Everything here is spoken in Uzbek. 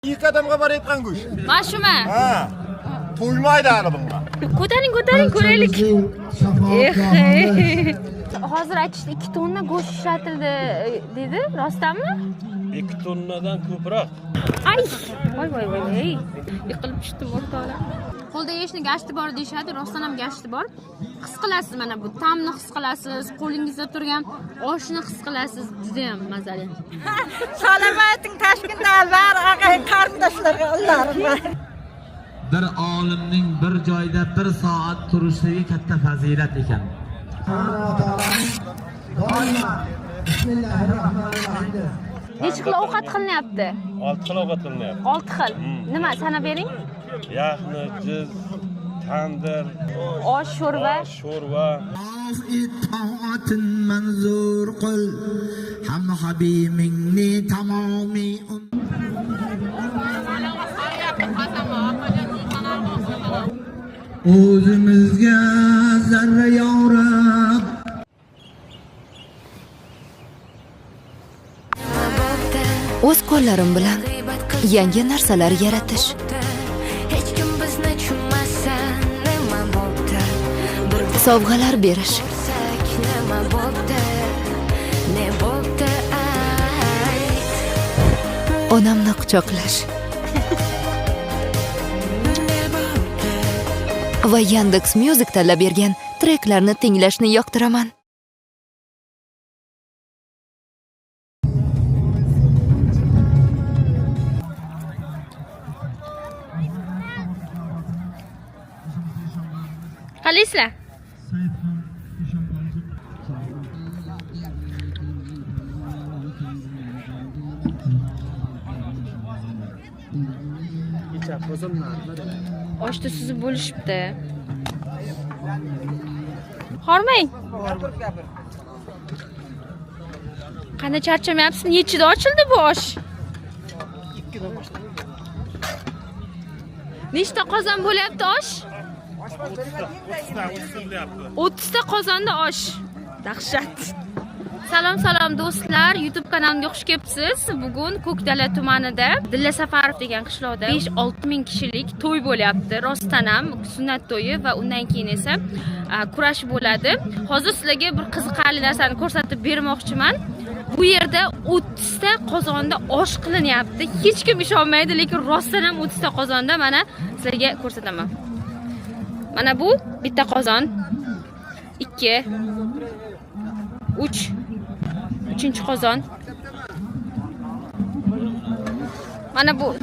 2 odamga borayotgan go'sht. Mana shumi? Ha. To'ymaydi hali bunga. Ko'taring, ko'raylik. Hozir aytishdi 2 tonna go'sht ishlatildi dedi, rostdanmi? 2 tonnadan ko'proq. Ay, voy. Yiqilib tushdim o'rtoqlar. Qo'lda yeyishni gashti bor deyshadi, rostdan ham gashti bor. His qilasiz mana bu ta'mni his qilasiz, qo'lingizda turgan oshni his qilasiz, juda ham mazali. Salomating tashkindal var, og'ay qarindoshlarga Allohim. Bir olimning bir joyda 1 soat turishligi katta fazilat ekan. Necha xil ovqat qilinyapti? 6 xil ovqat qilinyapti. 6 xil. Nima sanab bering? Yaxni, jiz, tandir, Osh, sho'rva. sho'rva. itoatin manzur qil ham habibingni tamomiy o'zimizga zarra yorib o'z qo'llarim bilan yangi narsalar yaratish, hech kim bizni tushunmasa nima bo'ldi, bir sovg'alar berish, nima bo'ldi, ne bo'ldi ayt. onamni quchoqlash va Yandex Music tanlab bergan treklarni tinglashni yoqtiraman. Qalaysizlar? Oshda suzib bo'lishibdi. Hormang. Qanday charchamayapsiz? Nechida ochildi bu osh? 'Nechta qozon bo'lyapti osh? 30 ta qozonda osh. Dahshat. Salom do'stlar, YouTube kanalimga xush kelibsiz. Bugun Ko'kdala tumanida Dilla Safarov degan qishloqda 5-6 ming kishilik to'y bo'lyapti. Rostdan ham sunnat to'yi va undan keyin esa kurash bo'ladi. Hozir sizlarga bir qiziqarli narsani ko'rsatib bermoqchiman. Bu yerda 30 ta qozonda osh qilinyapti. Hech kim ishonmaydi, lekin rostdan ham 30 ta qozonda mana sizlarga ko'rsataman. Mana bu bitta qozon, 2, 3, 3-qozon. Mana bu